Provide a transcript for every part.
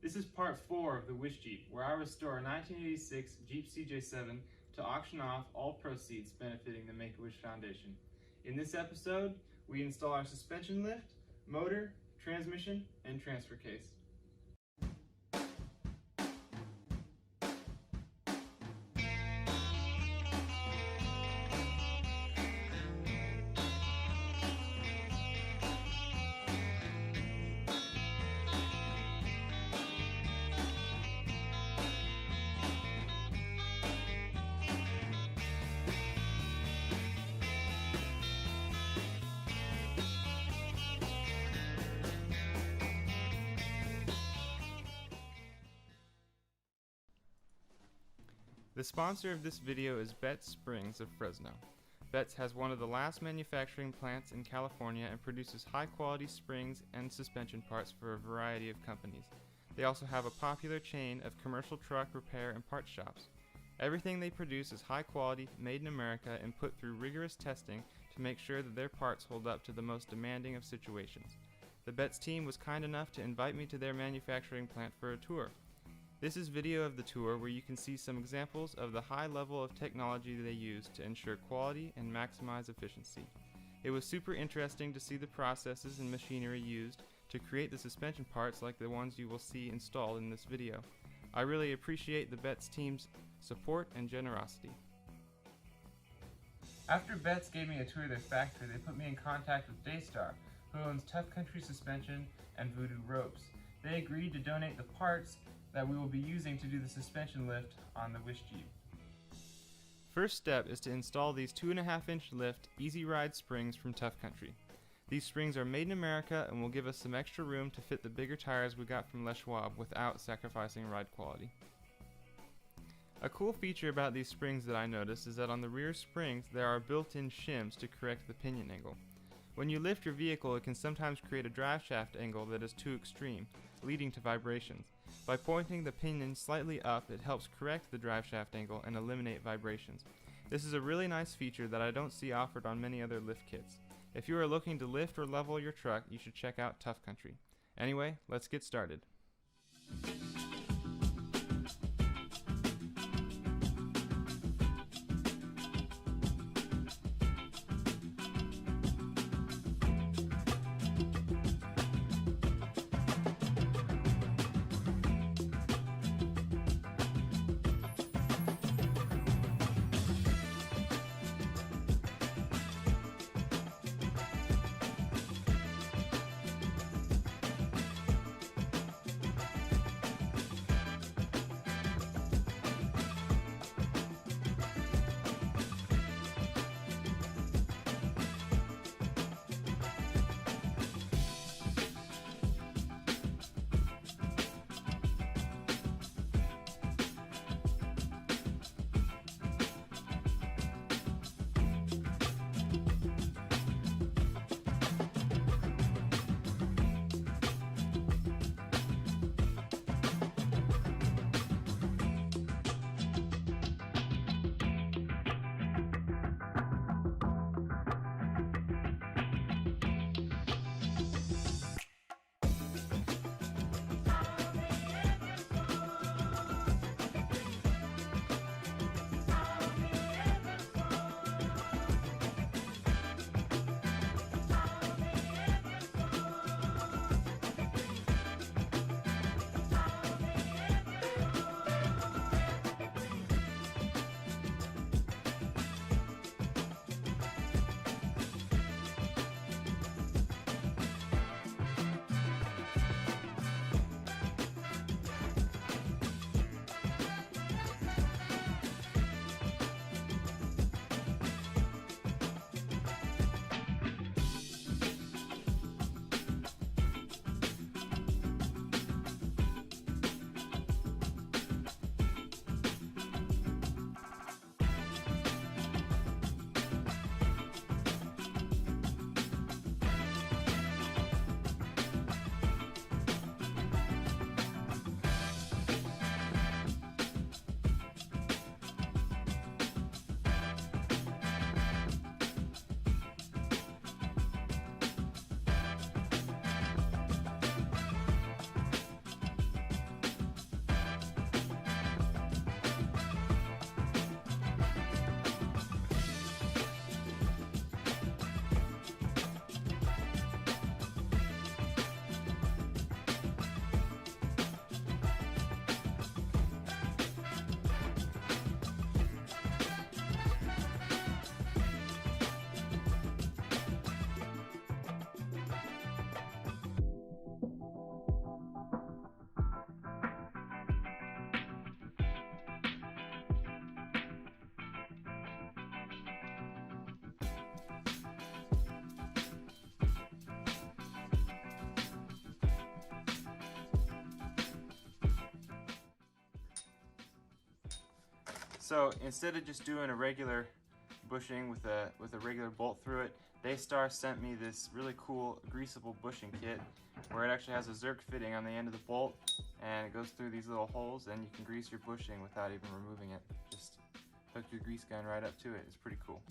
This is part 4 of the Wish Jeep, where I restore a 1986 Jeep CJ7 to auction off all proceeds benefiting the Make-A-Wish Foundation. In this episode, we install our suspension lift, motor, transmission, and transfer case. The sponsor of this video is Betts Springs of Fresno. Betts has one of the last manufacturing plants in California and produces high-quality springs and suspension parts for a variety of companies. They also have a popular chain of commercial truck repair and parts shops. Everything they produce is high quality, made in America, and put through rigorous testing to make sure that their parts hold up to the most demanding of situations. The Betts team was kind enough to invite me to their manufacturing plant for a tour. This is video of the tour where you can see some examples of the high level of technology they use to ensure quality and maximize efficiency. It was super interesting to see the processes and machinery used to create the suspension parts like the ones you will see installed in this video. I really appreciate the Betts team's support and generosity. After Betts gave me a tour of their factory, they put me in contact with Daystar, who owns Tough Country Suspension and Voodoo Ropes. They agreed to donate the parts that we will be using to do the suspension lift on the Wish Jeep. First step is to install these 2.5-inch lift Easy Ride springs from Tough Country. These springs are made in America and will give us some extra room to fit the bigger tires we got from Les Schwab without sacrificing ride quality. A cool feature about these springs that I noticed is that on the rear springs there are built-in shims to correct the pinion angle. When you lift your vehicle, it can sometimes create a drive shaft angle that is too extreme, leading to vibrations. By pointing the pinion slightly up, it helps correct the drive shaft angle and eliminate vibrations. This is a really nice feature that I don't see offered on many other lift kits. If you are looking to lift or level your truck, you should check out Tough Country. Anyway, let's get started. So instead of just doing a regular bushing with a regular bolt through it, Daystar sent me this really cool greasable bushing kit where it actually has a Zerk fitting on the end of the bolt, and it goes through these little holes, and you can grease your bushing without even removing it. Just hook your grease gun right up to it. It's pretty cool.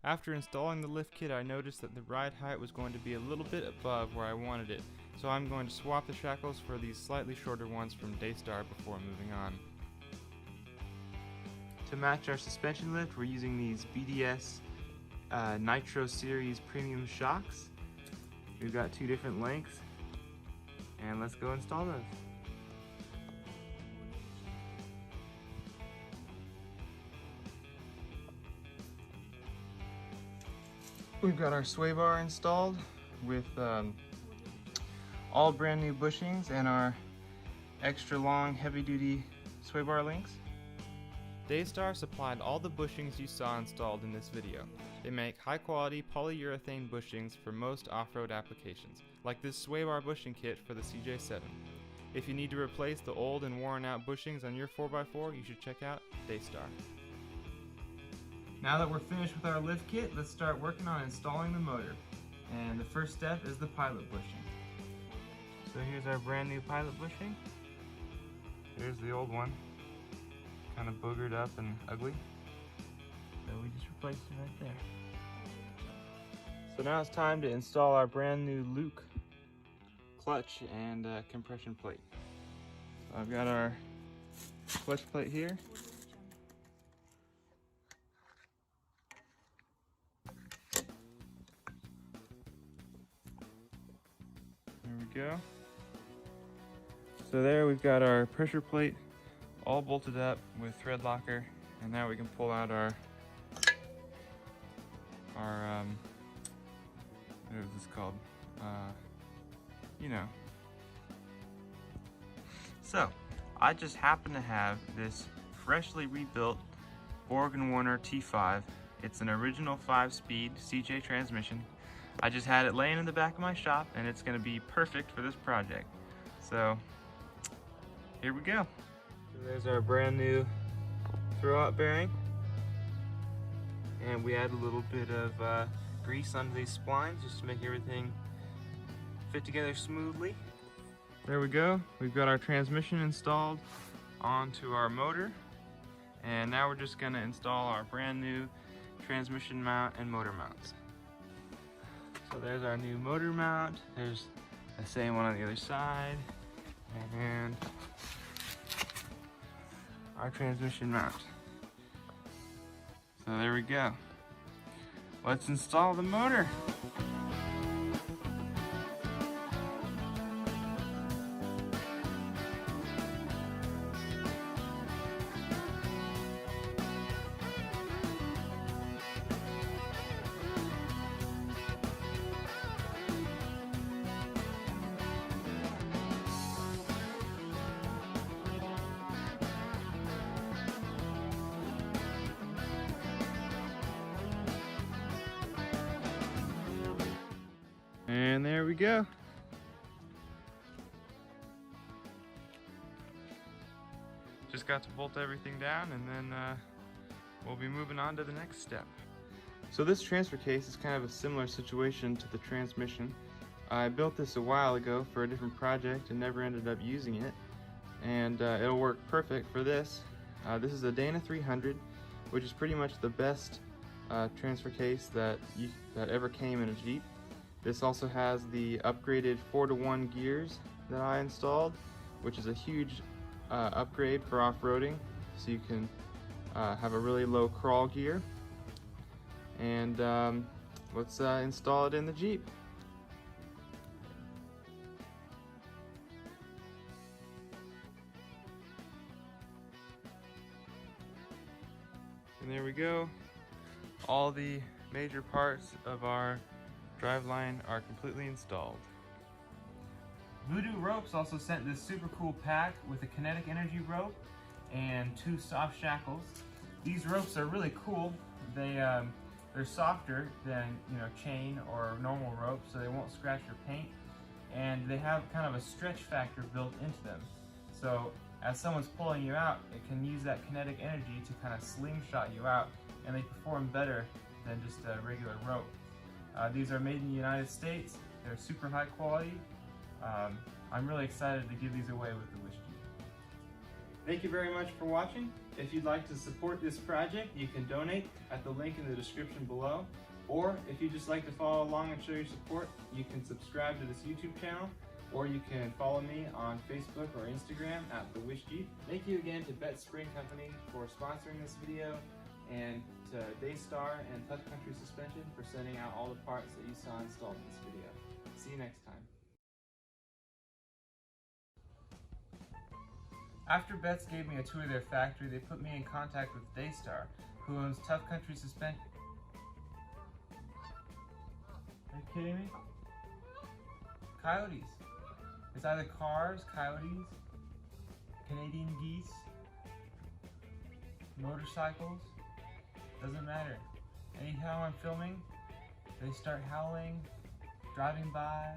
After installing the lift kit, I noticed that the ride height was going to be a little bit above where I wanted it, so I'm going to swap the shackles for these slightly shorter ones from Daystar before moving on. To match our suspension lift, we're using these BDS Nitro Series Premium shocks. We've got 2 different lengths, and let's go install those. We've got our sway bar installed with all brand new bushings and our extra long heavy duty sway bar links. Daystar supplied all the bushings you saw installed in this video. They make high quality polyurethane bushings for most off-road applications, like this sway bar bushing kit for the CJ7. If you need to replace the old and worn out bushings on your 4x4, you should check out Daystar. Now that we're finished with our lift kit, let's start working on installing the motor. And the first step is the pilot bushing. So here's our brand new pilot bushing. Here's the old one, kind of boogered up and ugly. So we just replaced it right there. So now it's time to install our brand new Luke clutch and compression plate. So I've got our clutch plate here. There we go. So there we've got our pressure plate all bolted up with thread locker, and now we can pull out our what is this called? You know. So I just happen to have this freshly rebuilt Borg & Warner T5. It's an original 5-speed CJ transmission. I just had it laying in the back of my shop, and it's going to be perfect for this project. So here we go. So there's our brand new throwout bearing, and we add a little bit of grease under these splines just to make everything fit together smoothly. There we go. We've got our transmission installed onto our motor, and now we're just going to install our brand new transmission mount and motor mounts. So there's our new motor mount. There's the same one on the other side, and our transmission mount. So there we go. Let's install the motor. And there we go. Just got to bolt everything down, and then we'll be moving on to the next step. So this transfer case is kind of a similar situation to the transmission. I built this a while ago for a different project and never ended up using it, and it'll work perfect for this. This is a Dana 300, which is pretty much the best transfer case that ever came in a Jeep. This also has the upgraded 4-to-1 gears that I installed, which is a huge upgrade for off-roading, so you can have a really low crawl gear. And let's install it in the Jeep. And there we go. All the major parts of our driveline are completely installed. Voodoo Ropes also sent this super cool pack with a kinetic energy rope and 2 soft shackles. These ropes are really cool. They're softer than chain or normal rope, so they won't scratch your paint, and they have kind of a stretch factor built into them. So as someone's pulling you out, it can use that kinetic energy to kind of slingshot you out, and they perform better than just a regular rope. These are made in the United States. They're super high quality. I'm really excited to give these away with the Wish Jeep. Thank you very much for watching. If you'd like to support this project, you can donate at the link in the description below. Or if you'd just like to follow along and show your support, you can subscribe to this YouTube channel, or you can follow me on Facebook or Instagram at The Wish Jeep. Thank you again to Bet Spring Company for sponsoring this video, and to Daystar and Tough Country Suspension for sending out all the parts that you saw installed in this video. See you next time. After Betts gave me a tour of their factory, they put me in contact with Daystar, who owns Tough Country Suspension. Are you kidding me? Coyotes. It's either cars, coyotes, Canadian geese, motorcycles, doesn't matter. Anytime I'm filming, they start howling, driving by,